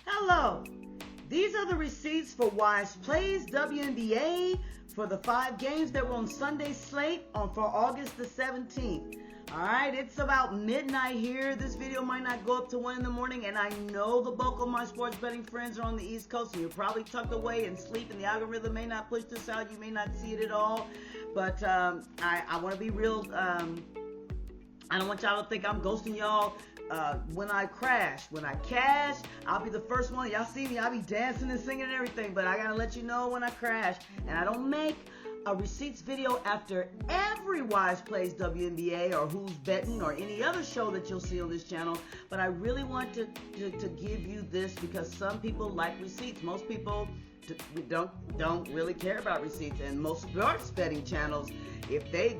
Hello. These are the receipts for Wize Plays WNBA for the 5 games that were on Sunday's slate for August the 17th. Alright, it's about midnight here. This video might not go up to 1 in the morning, and I know the bulk of my sports betting friends are on the East Coast, and you're probably tucked away and sleep, and the algorithm may not push this out. You may not see it at all, but I want to be real. I don't want y'all to think I'm ghosting y'all. When I cash, I'll be the first one. Y'all see me, I'll be dancing and singing and everything, but I gotta let you know when I crash. And I don't make a receipts video after every Wize Plays WNBA or Who's Betting or any other show that you'll see on this channel, but I really want to give you this because some people like receipts. Most people don't really care about receipts, and most sports betting channels, if they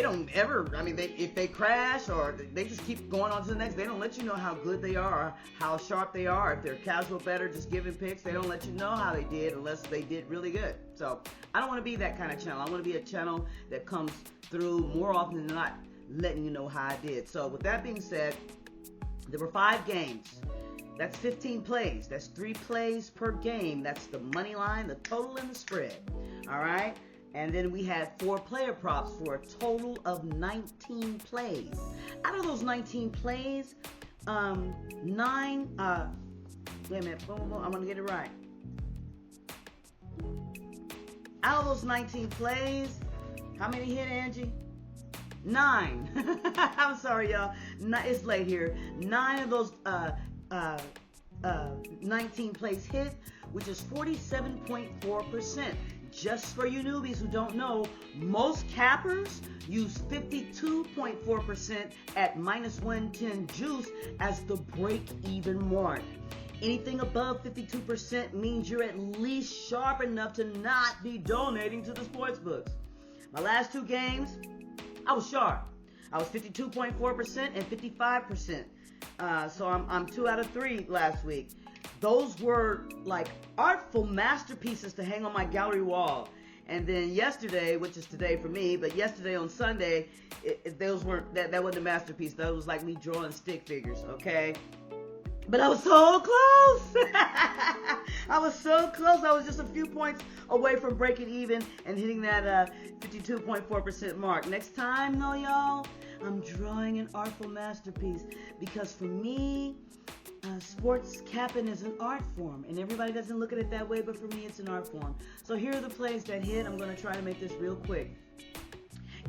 don't ever, if they crash or they just keep going on to the next, they don't let you know how good they are or how sharp they are. If they're casual bettor just giving picks, they don't let you know how they did unless they did really good. So I don't want to be that kind of channel. I want to be a channel that comes through more often than not letting you know how I did. So with that being said, there were 5 games. That's 15 plays. That's 3 plays per game. That's the money line, the total, and the spread. All right? And then we had 4 player props for a total of 19 plays. Out of those 19 plays, 9, wait a minute, I'm gonna get it right. Out of those 19 plays, how many hit, Angie? 9. I'm sorry, y'all. It's late here. 9 of those 19 plays hit, which is 47.4%. Just for you newbies who don't know, most cappers use 52.4% at -110 juice as the break-even mark. Anything above 52% means you're at least sharp enough to not be donating to the sports books. My last 2 games, I was sharp. I was 52.4% and 55%. So I'm 2 out of 3 last week. Those were like artful masterpieces to hang on my gallery wall. And then yesterday, which is today for me, but yesterday on Sunday, those weren't that wasn't a masterpiece. That was like me drawing stick figures, okay? But I was so close. I was so close. I was just a few points away from breaking even and hitting that 52.4% mark. Next time, though, y'all, I'm drawing an artful masterpiece because for me, sports capping is an art form, and everybody doesn't look at it that way, but for me it's an art form. So here are the plays that hit. I'm going to try to make this real quick.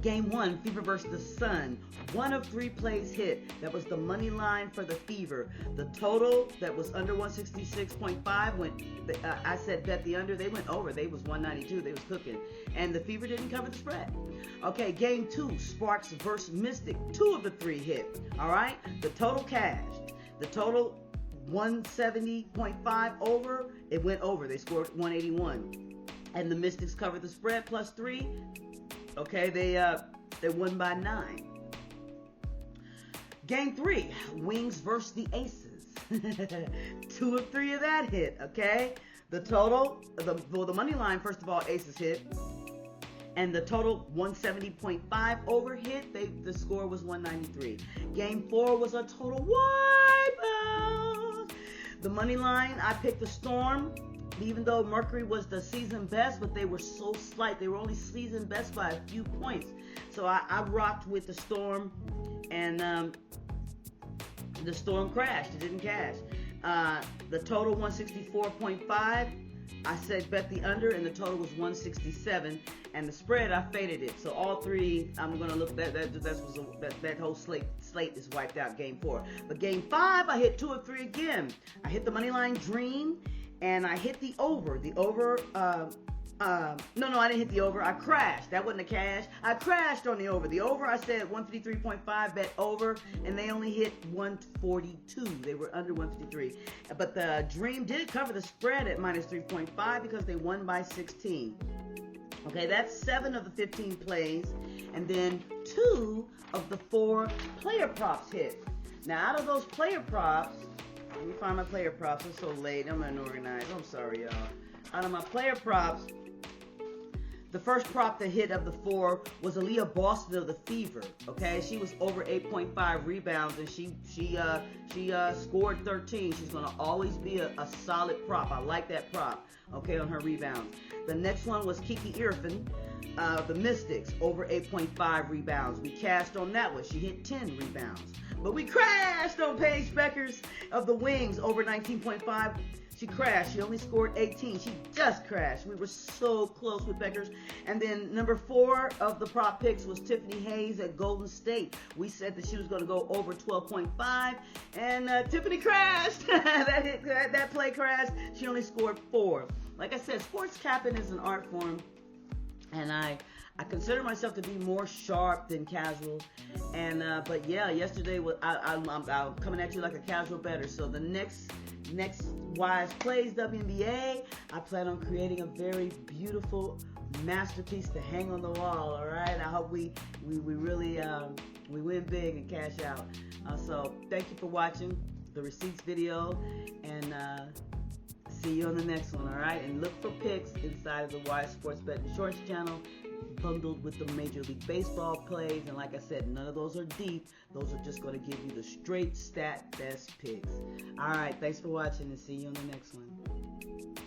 Game 1, Fever versus the Sun. 1 of 3 plays hit. That was the money line for the Fever. The total that was under 166.5 went. I said bet the under. They went over. They was 192. They was cooking, and the Fever didn't cover the spread. Okay, game 2, Sparks versus Mystic. 2 of the 3 hit. All right, the total cashed. The total 170.5 over. It went over. They scored 181, and the Mystics covered the spread +3. Okay, they won by 9. Game 3, Wings versus the Aces. 2 of 3 of that hit. Okay, the total, the money line, first of all, Aces hit, and the total 170.5 over hit. The score was 193. Game 4 was a total wipeout. The money line, I picked the Storm. Even though Mercury was the season best, but they were so slight. They were only season best by a few points. So I rocked with the Storm, and the Storm crashed. It didn't cash. The total 164.5. I said bet the under, and the total was 167. And the spread, I faded it. So all 3, I'm gonna look that whole slate is wiped out. Game 4, but game 5, I hit 2 of 3 again. I hit the money line Dream. And I hit the over. No, I didn't hit the over. I crashed. That wasn't a cash. I crashed on the over. The over, I said 153.5, bet over, and they only hit 142. They were under 153. But the Dream did cover the spread at -3.5 because they won by 16. Okay, that's 7 of the 15 plays. And then 2 of the 4 player props hit. Now, out of those player props, let me find my player props. It's so late. I'm unorganized. I'm sorry, y'all. Out of my player props, The first prop that hit of the 4 was Aaliyah Boston of the Fever. Okay, she was over 8.5 rebounds, and she scored 13. She's gonna always be a solid prop. I like that prop. Okay, on her rebounds. The next one was Kiki Irfin, the Mystics, over 8.5 rebounds. We cashed on that one. She hit 10 rebounds. But we crashed on Paige Beckers of the Wings, over 19.5. She crashed. She only scored 18. She just crashed. We were so close with Beckers. And then number 4 of the prop picks was Tiffany Hayes at Golden State. We said that she was going to go over 12.5, and Tiffany crashed. that play crashed. She only scored 4. Like I said, sports capping is an art form, and I consider myself to be more sharp than casual. And but yeah, yesterday I'm coming at you like a casual bettor. So the next Wize Plays WNBA, I plan on creating a very beautiful masterpiece to hang on the wall. All right, I hope we really we win big and cash out. So thank you for watching the receipts video, and see you on the next one. All right, and look for picks inside of the Wize Sports Betting Shorts channel, bundled with the Major League Baseball plays. And like I said, none of those are deep. Those are just going to give you the straight stat best picks. All right, thanks for watching, and see you on the next one.